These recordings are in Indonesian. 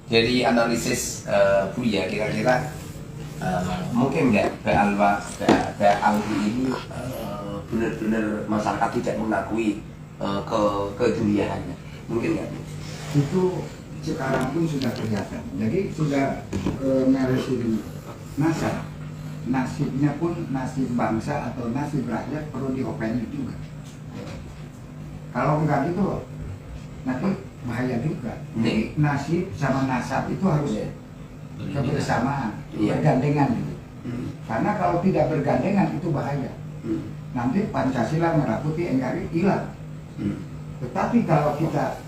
Jadi analisis Buya kira-kira mungkin nggak Alwi ini benar-benar masyarakat tidak mengakui keduniaannya, mungkin nggak? Itu sekarang pun sudah kelihatan. Jadi sudah meresin nasibnya pun nasib bangsa atau nasib rakyat perlu diopeni juga. Kalau enggak gitu nanti bahaya juga. Jadi nasib sama nasab itu harus kebersamaan, bergandengan gitu. Karena kalau tidak bergandengan itu bahaya. Nanti Pancasila merah putih NKRI hilang. Tetapi kalau kita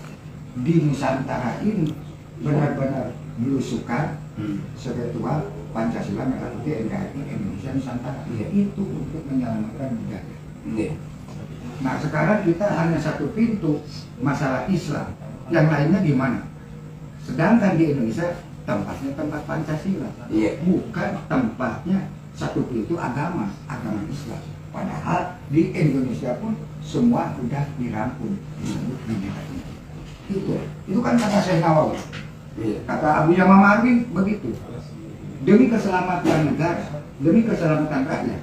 di Nusantara ini benar-benar belusukan spiritual Pancasila merah putih NKRI Indonesia Nusantara, itu untuk menyelamatkan budaya. Nah sekarang kita hanya satu pintu masalah Islam, yang lainnya di mana? Sedangkan di Indonesia tempatnya tempat Pancasila, bukan tempatnya satu pintu agama Islam. Padahal di Indonesia pun semua sudah dirangkum disebut negara ini. Itu kan kata Syekh Nawawi, kata Abu Yama Marwin begitu. Demi keselamatan negara, demi keselamatan rakyat,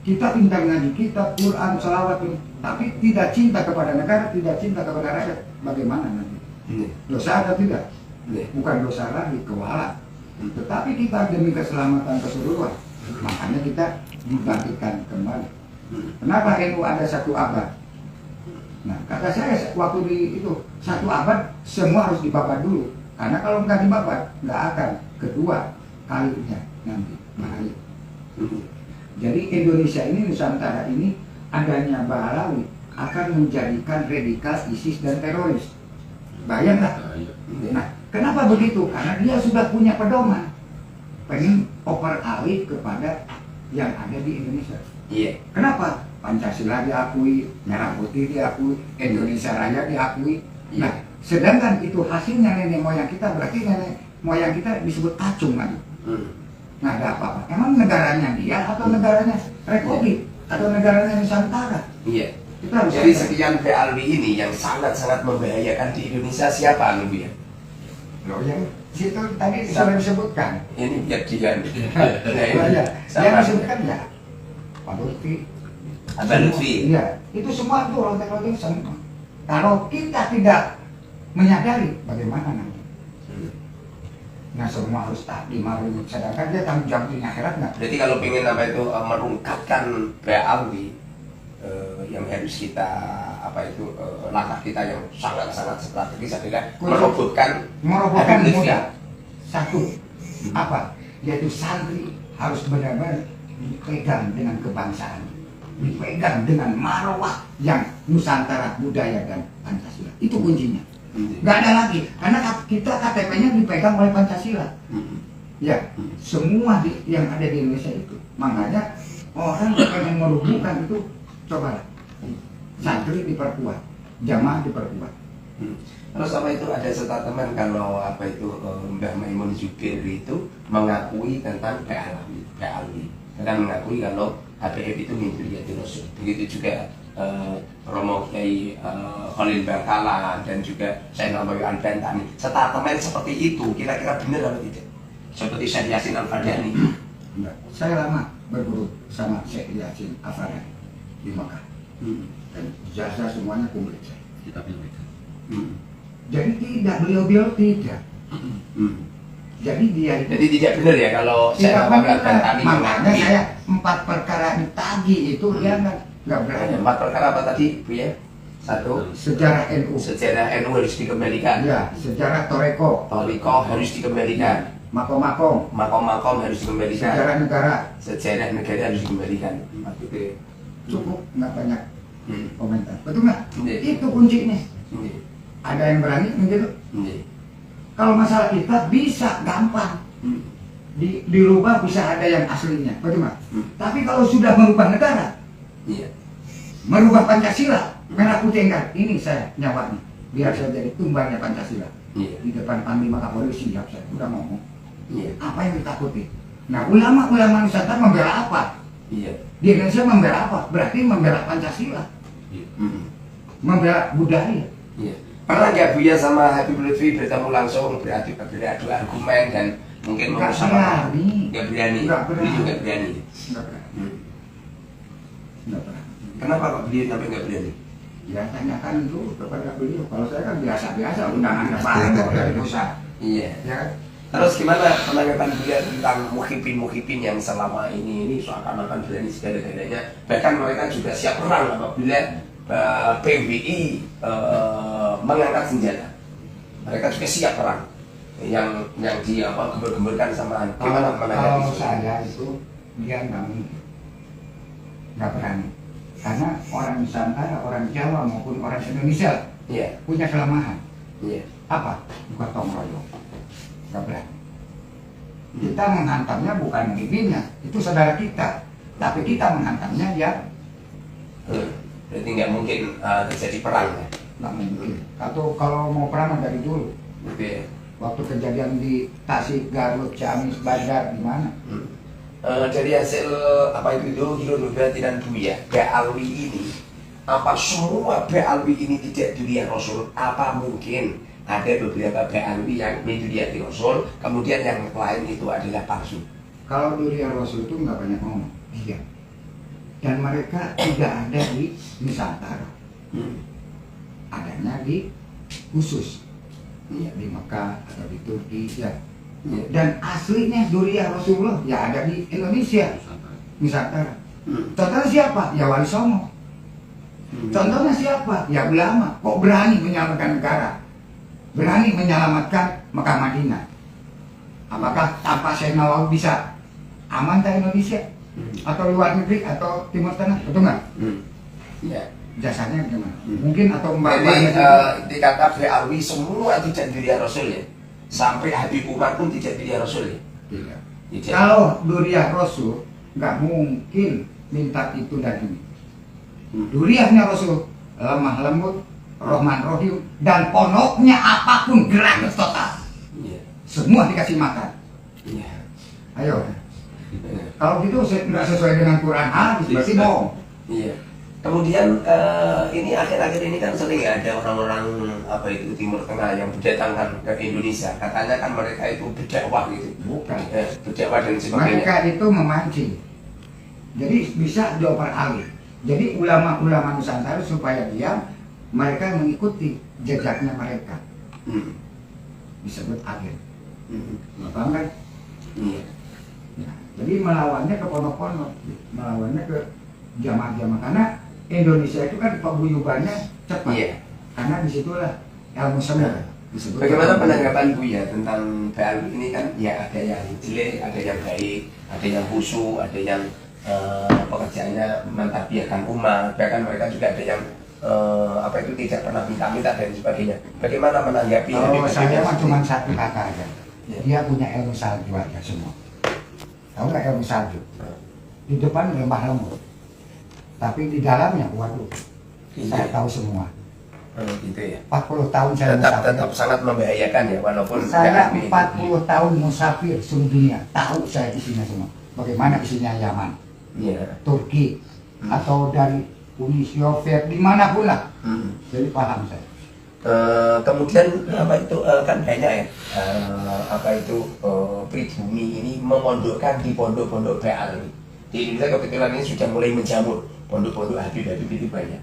kita pintar ngaji kitab, Quran, salawat, tapi tidak cinta kepada negara, tidak cinta kepada rakyat, bagaimana nanti? Dosa atau tidak? Bukan dosa lagi, kewala. Tetapi kita demi keselamatan keseluruhan, makanya kita dibangkitkan kembali. Kenapa NU ada satu abad? Nah, kata saya waktu di itu satu abad semua harus dibabat dulu, karena kalau nggak dibabat nggak akan kedua kalinya nanti bahaya. Jadi Indonesia ini, Nusantara ini, adanya Bahlawi akan menjadikan radikal ISIS dan teroris. Bayang nggak? Nah, kenapa begitu? Karena dia sudah punya pedoman, pengen oper alih kepada yang ada di Indonesia. Kenapa? Pancasila diakui, merah putih diakui, Indonesia Raya diakui. Nah, sedangkan itu hasilnya nenek moyang kita, berarti nenek moyang kita disebut kacung lagi. Nah, ada apa-apa? Emang negaranya dia atau negaranya Republik atau negaranya Nusantara? Kita harus. Jadi sekian Alwi ini yang sangat-sangat membahayakan di Indonesia siapa Alwi ya? Loh, yang situ tadi sudah disebutkan. Ini biar dia. Yang disebutkan ya Pak Lutfi. Abah Lutfi. Iya, itu semua tuh lontek-lontek semua. Kalau kita tidak menyadari, bagaimana nanti? Nah, semua harus takdim, sedangkan dia tanggung jawab di akhirat nggak? Berarti kalau pengen apa itu merungkapkan Alwi, yang harus kita langkah kita yang sangat-sangat strategis adalah merobohkan mudah. Satu, apa? Yaitu santri harus benar-benar dipegang dengan kebangsaan, dipegang dengan marwah yang Nusantara, budaya dan Pancasila. Itu kuncinya. Nggak ada lagi, karena kita KTP-nya dipegang oleh Pancasila. Ya, semua yang ada di Indonesia itu. Makanya orang yang merubuhkan itu, coba santri diperkuat, jamaah diperkuat. Terus apa itu ada statement kalau apa itu Mbah Maimun Zubir itu mengakui tentang Alwi, dan mengakui kalau HBF itu mimpi Rasul. Begitu juga Romo Kiai Khalil Bangkalan dan juga Syekh Nawawi Al-Bantani. Statement seperti itu kira-kira benar atau tidak? Seperti Syekh Yasin Al-Fardani. Saya lama berguru sama Syekh Yasin Al-Fardani di Makkah. Dan jasa semuanya komplit saya. Kita pilih. Jadi tidak, beliau tidak. Jadi dia itu. Jadi tidak benar ya kalau Syekh Nawawi Al-Bantani. Makanya saya 4 perkara ditagih itu dia nggak berani. 4 perkara apa tadi Bu ya? 1, sejarah NU. Sejarah NU harus dikembalikan. Ya, sejarah Toreko Harus dikembalikan. Makom harus dikembalikan. Sejarah negara harus dikembalikan. Cukup, nggak banyak komentar. Betul nggak? Itu kuncinya. Ada yang berani begitu. Kalau masalah kita bisa gampang dirubah, bisa ada yang aslinya. Betul nggak? Tapi kalau sudah merubah negara, merubah Pancasila, merah putih enggak, ini saya nyawanya. Biar saya jadi tumbangnya Pancasila. Di depan Panglima Kapolri siap saya, udah ngomong. Apa yang ditakuti? Nah, ulama Nusantara membela apa? Di Indonesia membela apa? Berarti membela Pancasila, membela budaya. Pernah nggak Buya sama Habib Lutfi bertemu langsung beradu argumen dan mungkin Nggak sama berani. nggak berani, Nggak berani. beliau nggak berani. Nggak berani. Nggak berani. Kenapa kok beliau sampai nggak berani? Ya tanyakan dulu kepada beliau. Kalau saya kan biasa-biasa, undangan kemarin kok dari pusat. Iya. Ya kan? Terus gimana penanggapan Buya tentang mukhibin yang selama ini seakan-akan berani segala-galanya, bahkan mereka juga siap perang apabila PBI mengangkat senjata, mereka juga siap perang yang di apa gembur-gemburkan sama gimana menanggapi Kalau saya itu dia nggak berani karena orang Nusantara, orang Jawa maupun orang Indonesia punya kelemahan. Apa? Gotong royong. Nggak berani. Kita menghantamnya bukan mukhibinnya, itu saudara kita, tapi kita menghantamnya ya. Berarti nggak mungkin terjadi perang ya? Nggak mungkin. Atau kalau mau perang dari dulu. Waktu kejadian di Tasik, Garut, Ciamis, Bandar, di mana? Dari hasil apa itu Hidronugrati dan Buya, Ba'alwi ini, apa semua Ba'alwi ini tidak durian Rasul? Apa mungkin ada beberapa Ba'alwi yang menduriati Rasul, kemudian yang lain itu adalah palsu? Kalau durian Rasul itu nggak banyak ngomong, iya. Dan mereka tidak ada di Nusantara, adanya di khusus, ya, di Mekah atau di Turki, ya. Dan aslinya durian Rasulullah ya ada di Indonesia, Nusantara. Contohnya siapa? Ya Wali Songo. Contohnya siapa? Ya ulama. Kok berani menyelamatkan negara? Berani menyelamatkan Mekah Madinah? Apakah tanpa Syekh Nawawi bisa aman ke Indonesia? Atau luar negeri atau Timur Tengah, betul nggak? Iya. Jasanya gimana? Mungkin atau Jadi dikata Ba'alwi semua tidak durian Rasul ya, sampai Habib Umar pun tidak durian Rasul ya. Tidak. Tidak. Kalau durian Rasul nggak mungkin minta itu dan ini. Duriannya Rasul lemah lembut, Rahman Rahim, dan ponoknya apapun gratis total. Iya. Semua dikasih makan. Iya. Ayo. Kalau gitu nggak sesuai dengan Quran hadis berarti bohong. Iya. Kemudian ini akhir-akhir ini kan sering ada orang-orang apa itu Timur Tengah yang berdatangkan ke Indonesia. Katanya kan mereka itu berdakwah gitu. Bukan. Berdakwah dan sebagainya. Mereka itu memancing. Jadi bisa dioper alih. Jadi ulama-ulama Nusantara supaya diam, mereka mengikuti jejaknya mereka. Disebut agen. Paham kan? Iya. Ya, jadi melawannya ke pondok-pondok, melawannya ke jamaah-jamaah karena Indonesia itu kan paguyubannya cepat. Iya. Karena disitulah ilmu semu. Bagaimana penanggapan Buya tentang Ba'alwi ini kan ya ada yang jelek, ada yang baik, ada yang khusyuk, ada yang pekerjaannya mentarbiyahkan umat, bahkan mereka juga ada yang apa itu tidak pernah minta-minta dan sebagainya. Bagaimana menanggapi? Kalau saya mah cuma satu kata aja. Dia punya ilmu salju aja semua. Tahu nggak ilmu salju? Di depan lembah lembut, tapi di dalamnya, waduh, saya tahu semua. Gitu ya. 40 tahun saya musafir. Tetap sangat membahayakan ya, walaupun Saya 40 tahun musafir seluruh dunia, tahu saya isinya semua. Bagaimana isinya Yaman, Turki, atau dari Uni Soviet, dimanapun lah. Jadi paham saya. Kemudian apa itu kan banyak ya apa itu pribumi ini memondokkan di pondok-pondok Ba'alwi di Indonesia. Kebetulan ini sudah mulai menjamur pondok-pondok Habib-Habib itu banyak.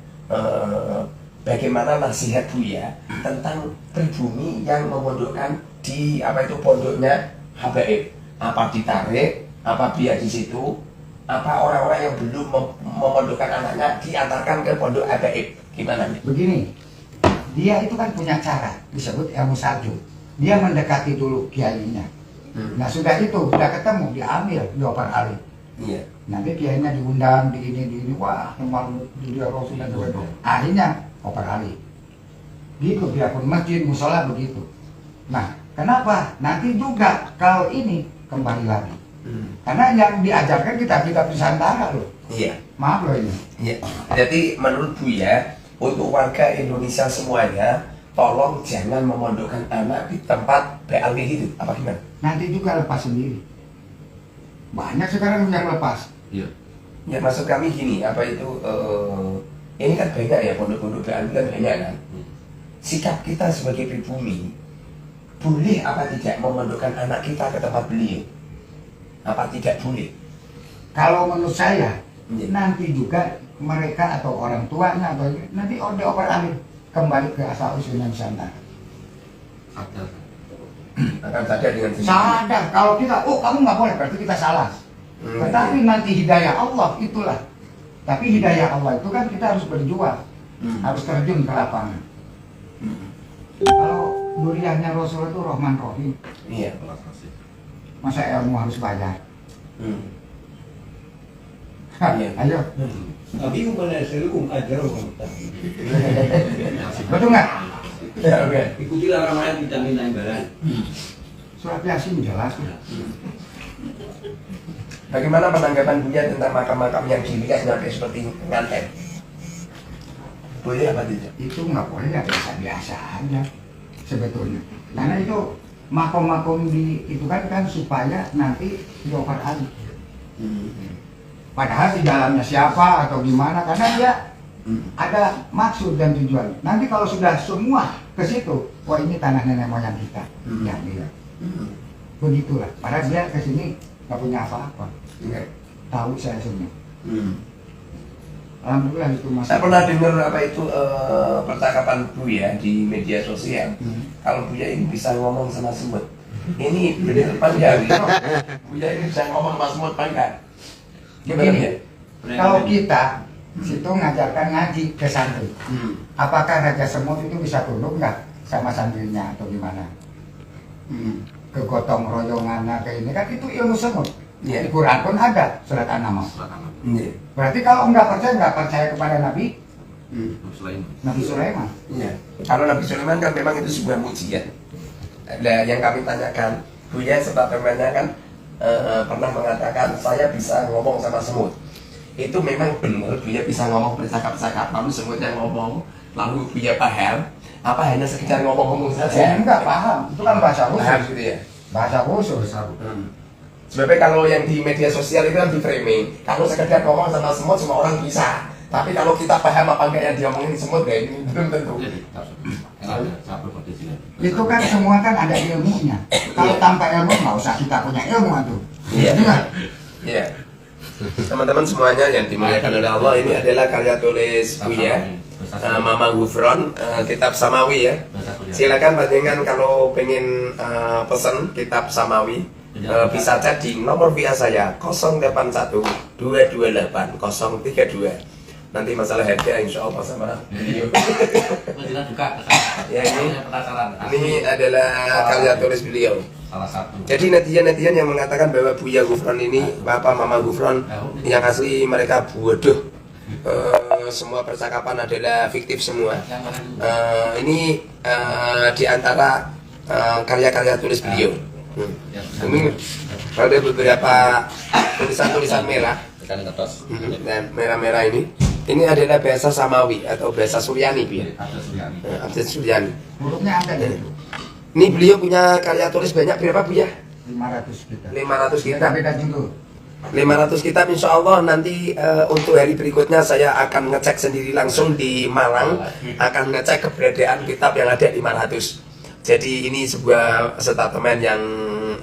Bagaimana nasihat Buya tentang pribumi yang memondokkan di apa itu pondoknya Habaib? Apa ditarik? Apa biar di situ? Apa orang-orang yang belum memondokkan anaknya diantarkan ke pondok Habaib? Gimana nih? Begini. Dia itu kan punya cara, disebut ilmu salju. Dia mendekati dulu kiainya. Nah sudah itu, sudah ketemu, diambil, dioper alih. Iya. Nanti kiainya diundang, di ini, wah, teman dia Rasul dan sebagainya. Akhirnya oper alih. Gitu, biarpun masjid, musola begitu. Nah, kenapa? Nanti juga kalau ini kembali lagi. Karena yang diajarkan kita Nusantara loh. Iya. Maaf loh ini. Iya. Jadi menurut Buya, untuk warga Indonesia semuanya, tolong jangan memondokkan anak di tempat Ba'alwi itu, apa gimana? Nanti juga lepas sendiri. Banyak sekarang yang lepas. Iya. Ya maksud kami gini, apa itu ini kan banyak ya pondok-pondok Ba'alwi kan banyak kan. sikap kita sebagai pribumi, boleh apa tidak memondokkan anak kita ke tempat beliau? Apa tidak boleh? Kalau menurut saya, Iya. nanti juga mereka atau orang tuanya atau nanti dioper-alih kembali ke asal usulnya Nusantara. Akan sadar dengan sendiri. Sadar kalau kita, oh kamu nggak boleh, berarti kita salah. Tetapi nanti hidayah Allah itulah. Tapi hidayah Allah itu kan kita harus berjuang, harus terjun ke lapangan. Kalau duriannya Rasul itu Rahman Rahim, Iya. masa ilmu harus bayar? Iya. Ayo, Tapi hukum ajaran betul nggak? Ya, oke. ikutilah orang lain tidak minta imbalan. Surat Yasin jelas. Bagaimana penanggapan Buya tentang makam-makam yang dilihat sampai seperti nganten? Boleh apa tidak? Itu nggak boleh, ya biasa-biasa aja sebetulnya. Karena itu makom-makom itu kan supaya nanti dioper alih. Padahal di dalamnya siapa atau gimana, karena dia ada maksud dan tujuan. Nanti kalau sudah semua ke situ, wah ini tanah nenek moyang kita, ya dia. Begitulah. Padahal dia ke sini nggak punya apa-apa. Tahu saya semua. Alhamdulillah itu mas. Saya pernah dengar apa itu percakapan Buya di media sosial. Kalau Buya ini bisa ngomong sama semut. Ini benar apa enggak? Buya ini bisa ngomong sama semut apa enggak? Gimana ya? Kalau kita situ ngajarkan ngaji ke santri, apakah Raja Semut itu bisa tunduk nggak sama santrinya atau gimana? Ke gotong royongannya ke ini kan itu ilmu semut. Iya. Di Quran pun ada surat An-Naml. Iya. Berarti kalau nggak percaya kepada Nabi Sulaiman. Iya. Kalau Nabi Sulaiman kan memang itu sebuah mujizat. Ada yang kami tanyakan, Buya serta temannya kan pernah mengatakan saya bisa ngomong sama semut. Itu memang benar Buya bisa ngomong bercakap-cakap, lalu semut yang ngomong, lalu Buya paham. Apa hanya sekedar ngomong-ngomong saja? Enggak paham, itu kan bahasa Paham khusus. gitu ya. Bahasa khusus. Sebabnya kalau yang di media sosial itu kan di framing. Kalau sekedar ngomong sama semut semua orang bisa. Tapi kalau kita paham apa enggak yang diomongin semut ya ini belum tentu. Itu kan semua kan ada ilmunya. Kalau tanpa ilmu nggak usah kita punya ilmu tuh. Iya. Iya. Teman-teman semuanya yang dimuliakan oleh Allah, ini adalah karya tulis Buya, Mama Gufron, kitab Samawi ya. Silakan panjenengan kalau pengen pesan kitab Samawi, bisa chat di nomor WA saya 081 228 032. Nanti masalah harga insya Allah sama beliau. Ya ini adalah karya tulis beliau. Salah satu. Jadi netizen-netizen yang mengatakan bahwa Buya Gufron ini, Bapak Mama Gufron, yang asli mereka bodoh. Semua percakapan adalah fiktif semua. Ini di antara karya-karya tulis beliau. Ini ada beberapa tulisan-tulisan merah dan merah-merah ini. Ini adalah bahasa Samawi atau bahasa Suryani, Bu ya. Bahasa Suryani. Hurufnya ada di situ. Ini beliau punya karya tulis banyak berapa, Bu ya? 500 kita. 500 kitab. Beda judul. 500 kitab insya Allah nanti untuk hari berikutnya saya akan ngecek sendiri langsung di Malang, akan ngecek keberadaan kitab yang ada 500. Jadi ini sebuah statement yang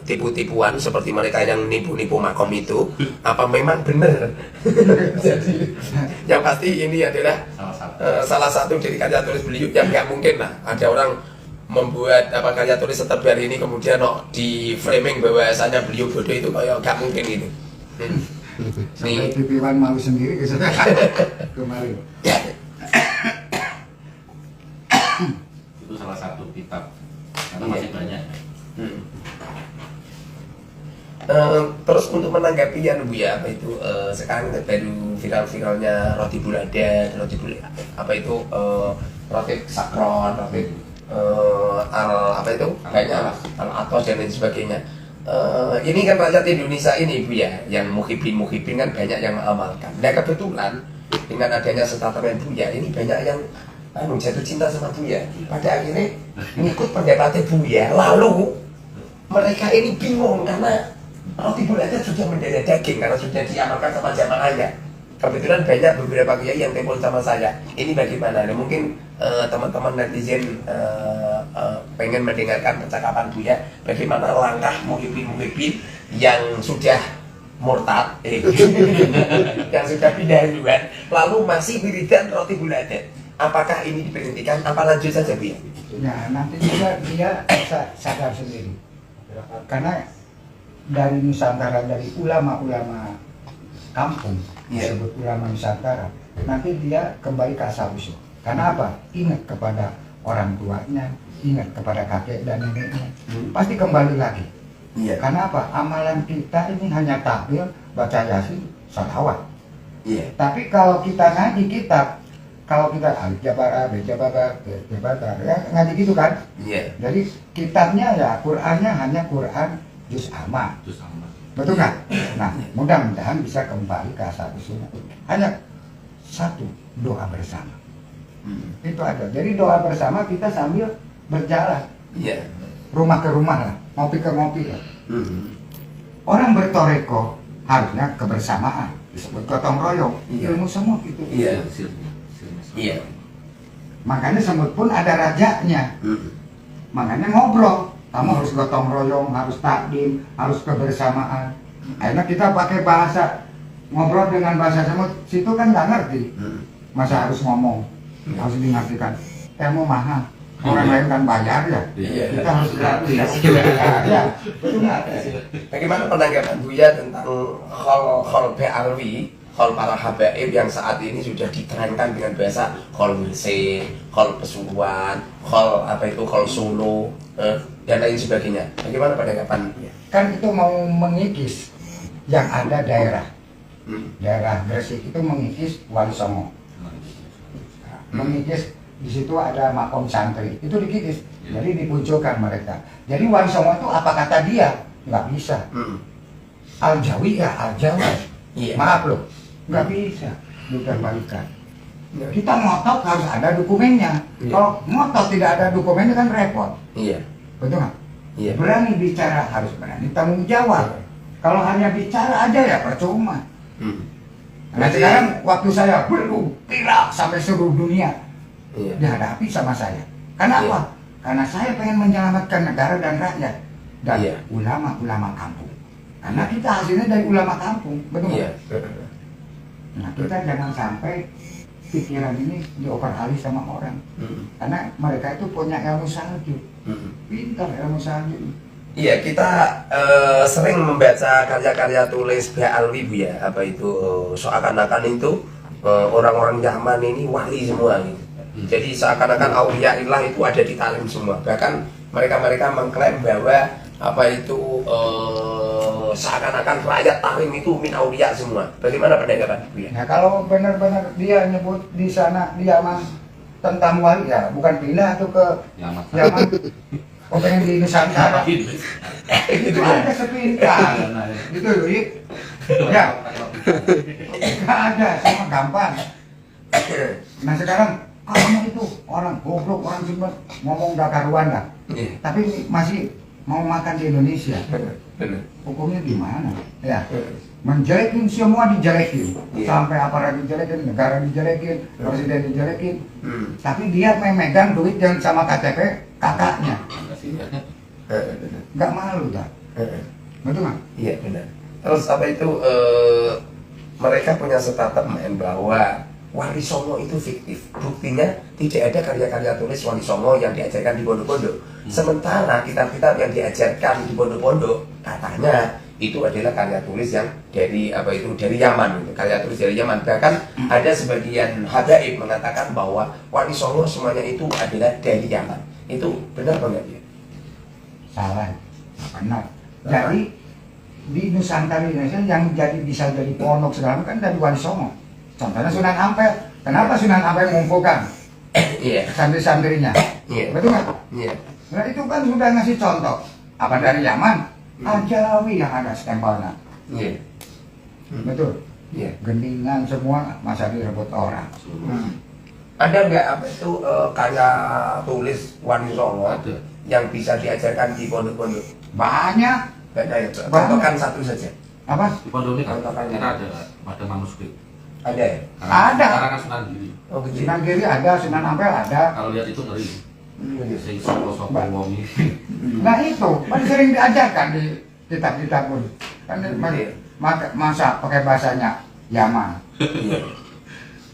tipu-tipuan seperti mereka yang nipu-nipu makom itu, apa memang benar? Jadi yang pasti ini adalah salah satu dari karya tulis beliau yang nggak mungkin lah ada orang membuat apa karya tulis setebal ini kemudian di framing bahwasanya beliau bodoh itu kayak nggak mungkin gitu. Sampai pipiwan malu sendiri kemarin. Itu salah satu kitab. Karena masih banyak. Terus untuk menanggapi ya Bu ya, apa itu sekarang baru viral-viralnya roti buladan, apa itu roti sakron, roti apa itu banyak lah, al atos dan lain sebagainya. Ini kan rakyat Indonesia ini Bu ya, yang muhibin kan banyak yang mengamalkan. Nah kebetulan dengan adanya statement Bu ya, ini banyak yang jatuh cinta sama Bu ya. Pada akhirnya mengikut pendapatnya Bu ya. Lalu mereka ini bingung karena roti buladan sudah mendarah daging karena sudah diamalkan sama jamaahnya. kebetulan banyak beberapa kiai yang telepon sama saya. Ini bagaimana? Nah, mungkin teman-teman netizen pengen mendengarkan percakapan Buya. Bagaimana langkah muhibbin yang sudah murtad, yang sudah pindah haluan, lalu masih wiridan roti buladan. Apakah ini diberhentikan? Apa lanjut saja, Buya? Ya, nanti juga dia sadar sendiri. Karena dari Nusantara, dari ulama-ulama kampung, disebut ulama Nusantara, nanti dia kembali ke asal usul. Karena apa? Ingat kepada orang tuanya, ingat kepada kakek dan neneknya, pasti kembali lagi. Iya. Karena apa? Amalan kita ini hanya takbir, baca yasin, sholawat. Iya. Tapi kalau kita ngaji kitab, kalau kita alif jabara, be jabara, ya ngaji gitu kan? Iya. Jadi kitabnya ya Qurannya hanya Quran juz amma. Itu sama. Betul kan? Nah, mudah-mudahan bisa kembali ke asal usulnya. Hanya satu, doa bersama. Itu aja. Jadi doa bersama kita sambil berjalan. Iya. Rumah ke rumah lah, ngopi ke ngopi lah. Orang bertoreko harusnya kebersamaan, disebut gotong royong. Iya. Ilmu semut itu. Iya. Iya. Makanya semut pun ada rajanya. Makanya ngobrol. Kamu harus gotong royong, harus takdim, harus kebersamaan. Akhirnya kita pakai bahasa, ngobrol dengan bahasa semut, situ kan nggak ngerti. Masa harus ngomong, harus dimengertikan. Ilmu mahal. Orang lain kan bayar ya. Iya. Kita harus gratis. Ya, betul nggak? Bagaimana penanggapan Buya tentang khol BALWI, khol para habaib yang saat ini sudah diterangkan dengan bahasa khol Gresik, khol Pesuruan, khol khol Solo, dan lain sebagainya. Bagaimana penanggapan Buya? Kan itu mau mengikis yang ada daerah. Daerah Gresik itu mengikis Wali Songo. Mengikis di situ ada makom santri, itu dikikis. Jadi dimunculkan mereka. Jadi Wali Songo itu apa kata dia? Nggak bisa. Al-Jawi ya Al-Jawa. Iya. Maaf loh, nggak bisa diterbalikan. Kita ngotot harus ada dokumennya. Iya. Kalau ngotot tidak ada dokumennya kan repot. Iya. Betul nggak? Iya. Berani bicara harus berani tanggung jawab. Kalau hanya bicara aja ya percuma. Nah sekarang waktu saya belum viral sampai seluruh dunia dihadapi sama saya. Karena apa? Karena saya pengen menyelamatkan negara dan rakyat dan ulama-ulama kampung. Karena kita hasilnya dari ulama kampung, betul nggak? Nah kita jangan sampai pikiran ini dioper-alih sama orang. Karena mereka itu punya ilmu salju, pintar ilmu salju. Iya, kita sering membaca karya-karya tulis BALWI, Buya. Apa itu seakan-akan itu orang-orang Yaman ini wali semua gitu. Jadi seakan-akan auliyaillah itu ada di Talim semua. Bahkan mereka-mereka mengklaim bahwa apa itu seakan-akan rakyat Talim itu min auliya semua. Bagaimana pendapatan Buya? Nah kalau benar-benar dia nyebut di sana di Yaman tentang wali ya bukan pindah tuh ke Yaman. Oh pengen di Nusantara. Itu ada sepintas. Itu loh, ya. Nggak ada, semua gampang. Nah sekarang kamu itu orang goblok, orang cuma ngomong gak karuan lah. Tapi masih mau makan di Indonesia. Hukumnya gimana? Ya. Menjelekin semua dijelekin. Sampai aparat dijelekin, negara dijelekin, presiden dijelekin. Tapi dia memegang duit yang sama KTP kakaknya. Nggak malu tak? Betul nggak? Iya benar. Terus apa itu mereka punya statement bahwa Wali Songo itu fiktif. Buktinya tidak ada karya-karya tulis Wali Songo yang diajarkan di pondok-pondok. Sementara kitab-kitab yang diajarkan di pondok-pondok katanya itu adalah karya tulis yang dari apa itu dari Yaman, gitu. Karya tulis dari Yaman. Bahkan ada sebagian habaib mengatakan bahwa Wali Songo semuanya itu adalah dari Yaman. Itu benar banget ya? Salah, benar. Jadi di Nusantara Indonesia yang bisa jadi pondok segala macam kan dari Wali Songo. Contohnya Sunan Ampel. Kenapa Sunan Ampel mengumpulkan santri-santrinya? Betul nggak? Nah itu kan sudah ngasih contoh. Apa dari Yaman? Al-Jawi yang ada stempelnya. Betul. Gendingan semua masa direbut orang. Ada nggak apa itu karya tulis Wali Songo yang bisa diajarkan di pondok-pondok? Banyak. Contohkan satu saja. Apa? Di pondok ini kan kita ada manuskrip. Ada ya? Ada. Sekarang kan Sunan Giri. Oh gitu. Sunan Giri ada, Sunan Ampel ada. Kalau lihat itu ngeri. Iya. Sing sapa wong iki. Nah itu, kan sering diajarkan di kitab-kitab pun. Kan masa pakai bahasanya Yaman. Iya.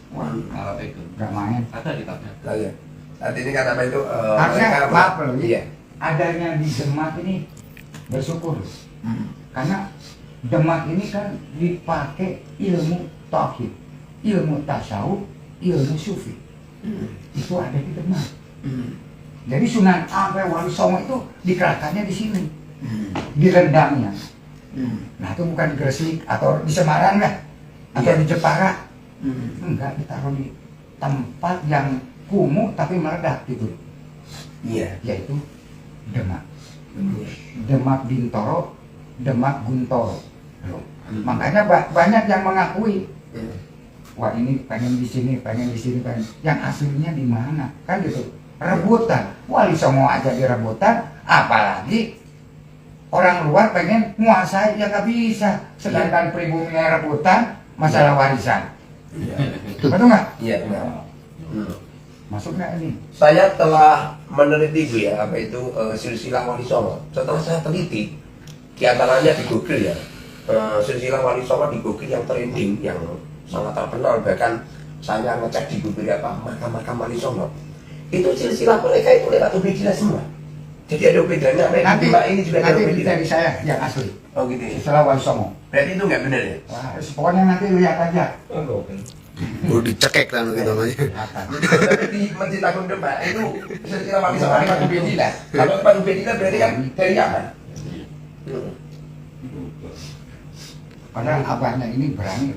Wah, Kalau itu nggak main. ada kitabnya. Oh, iya. Saat ini kan apa itu? Harusnya mereka- maaf loh, Iya. adanya di Demak ini bersyukur. Karena Demak ini kan dipakai ilmu tauhid, ilmu tasawuf, ilmu sufi. Itu ada di Demak. Jadi Sunan Ampel Wali Songo itu dikerahkannya di sini, di Rendangnya. Nah itu bukan di Gresik atau di Semarang lah, atau Iya. di Jepara. Enggak, ditaruh di tempat yang kumuh tapi meledak gitu, Iya. yaitu Demak. Iya. Demak Bintoro, Demak Guntoro. Loh, makanya banyak yang mengakui, wah ini pengen di sini, pengen di sini, pengen. Yang aslinya di mana? Kan gitu. Rebutan. Wali Songo aja direbutan, apalagi orang luar pengen menguasai, ya nggak bisa. Sedangkan pribuminya rebutan, masalah warisan. Iya. Betul nggak? Iya benar. Masuk nggak ini? Saya telah meneliti Bu ya, apa itu silsilah Wali Songo. Setelah saya teliti, di antaranya di Google ya, silsilah Wali Songo di Google yang trending, yang sangat terkenal, bahkan saya ngecek di Google apa makam-makam Wali Songo. Itu silsilah mereka itu lewat Ubaidillah semua. Jadi ada bedanya, Nanti, Mbak ini juga ada nanti Ubaidillah. dari saya yang asli. Oh gitu ya. Setelah Wali Songo. Berarti itu nggak benar ya? Wah, pokoknya nanti lihat aja. Udah dicekek kan gitu namanya. Kelihatan. Tapi di Masjid Agung Demak itu silsilah Wali Songo lewat Ubaidillah. Kalau lewat Ubaidillah berarti kan dari Yaman. Padahal abahnya ini berani.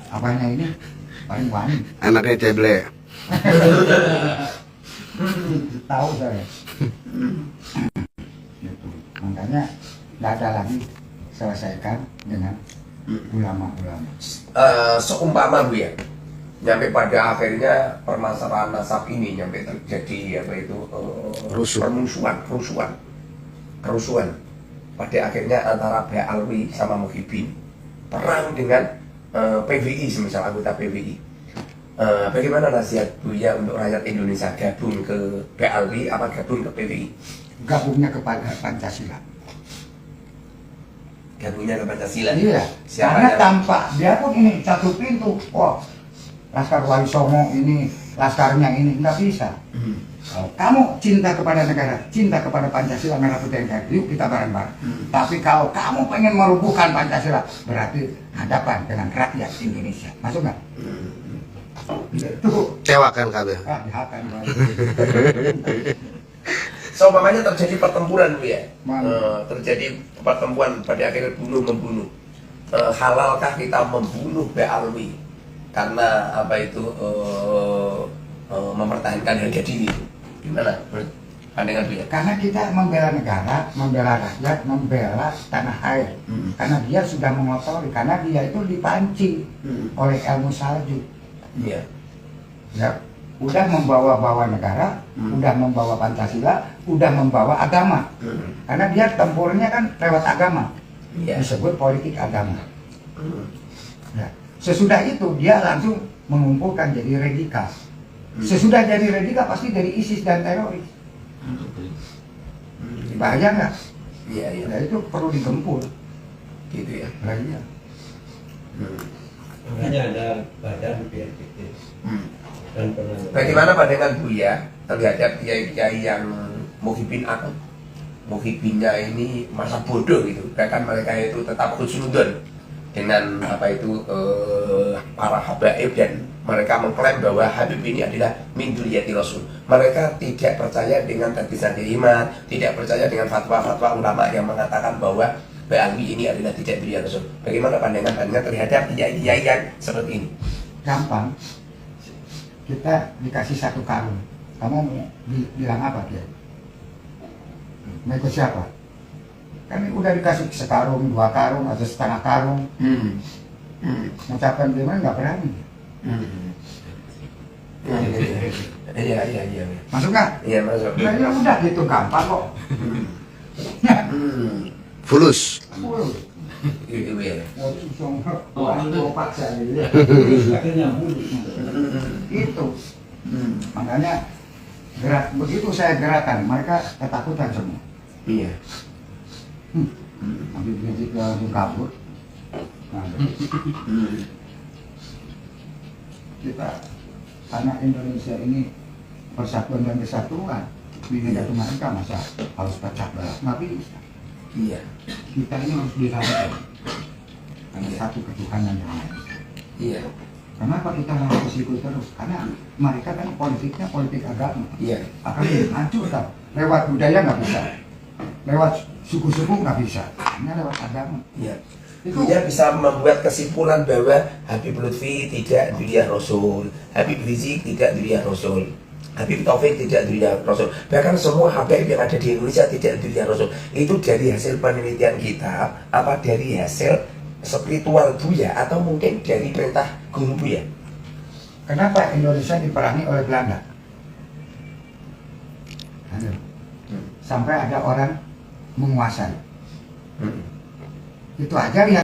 Abahnya ini paling wani. Anaknya ceble. Tahu saya. Gitu. Makanya nggak ada lagi selesaikan dengan ulama-ulama. Seumpama Bu ya, nyampe pada akhirnya permasalahan nasab ini nyampe terjadi apa itu Rusuh. kerusuhan pada akhirnya antara Ba'alwi sama Muhyiddin, perang dengan PVI, semisal anggota PVI. Bagaimana nasihat Buya untuk rakyat Indonesia, gabung ke Ba'alwi apa gabung ke PVI? Gabungnya kepada Pancasila. Gabungnya ke Pancasila. Iya. Siapa Karena yang- tanpa dia pun ini satu pintu. Wah, Laskar Wali Songo ini, laskarnya ini nggak bisa. Kalau kamu cinta kepada negara, cinta kepada Pancasila, Merah Putih NKRI, yuk kita bareng-bareng. Tapi kalau kamu pengen merubuhkan Pancasila, berarti hadapan dengan rakyat Indonesia. Masuk nggak? Itu Cewakan kabeh. dihakan. Seumpamanya terjadi pertempuran Bu ya, Mana? terjadi pertempuran pada akhirnya bunuh-membunuh. Halalkah kita membunuh Ba'alwi karena apa itu mempertahankan harga diri? Gimana pandangan Bu ya? Karena kita membela negara, membela rakyat, membela tanah air. Karena dia sudah mengotori, karena dia itu dipancing oleh ilmu salju. Iya. Ya, udah membawa-bawa negara, udah membawa Pancasila, udah membawa agama. Karena dia tempurnya kan lewat agama, Iya. disebut politik agama. Ya. Sesudah itu dia langsung mengumpulkan jadi radikal. Sesudah jadi radikal pasti dari ISIS dan teroris. Bahaya nggak? Iya, iya. Ya itu perlu digempur. Gitu ya. Nah, iya. Makanya ada badan BNPT dan penanggulangan. Bagaimana pandangan Buya terhadap kiai-kiai yang Muhyiddin Agung? Muhyiddinnya ini masa bodoh gitu, bahkan mereka itu tetap husnudon dengan apa itu para habaib, dan mereka mengklaim bahwa Habib ini adalah min dzurriyyati Rasul. Mereka tidak percaya dengan terpisah iman, tidak percaya dengan fatwa-fatwa ulama yang mengatakan bahwa Ba'alwi ini adalah tidak dzurriyyah Rasul. Bagaimana pandangan Anda terhadap kiai-kiai yang seperti ini? Gampang. Kita dikasih satu karung. Kamu mau bilang apa dia? Mau ikut siapa? Kan udah dikasih sekarung, 2 karung, atau setengah karung. Mengucapkan gimana nggak berani. Iya, iya, iya. Masuk nggak? Iya, masuk. Nah, ya udah gitu gampang kok. Hmm. Fulus. Gitu ya. Oh, paksa gitu ya. Akhirnya nyambung. Itu makanya begitu saya gerakan mereka ketakutan semua. Iya. Habis begitu langsung kabur. Nah, kita anak Indonesia ini persatuan dan kesatuan. Bineka Tunggal Ika masa harus pecah belah, nggak bisa. Iya. Kita ini harus dirangkul karena satu ketuhanan yang lain. Iya. Kenapa kita harus ikut terus? Karena mereka kan politiknya politik agama. Iya. Akan hancur kan? Lewat budaya nggak bisa, lewat suku-suku nggak bisa, hanya lewat agama. Iya. Itu Dia bisa membuat kesimpulan bahwa Habib Lutfi tidak duriah Rasul, Habib Rizik tidak duriah Rasul, Habib Taufik tidak duriah Rasul. Bahkan semua Habib yang ada di Indonesia tidak duriah Rasul. Itu dari hasil penelitian kita, apa dari hasil spiritual Buya, atau mungkin dari perintah guru Buya? kenapa Indonesia diperangi oleh Belanda? Sampai ada orang menguasai. Itu aja lihat.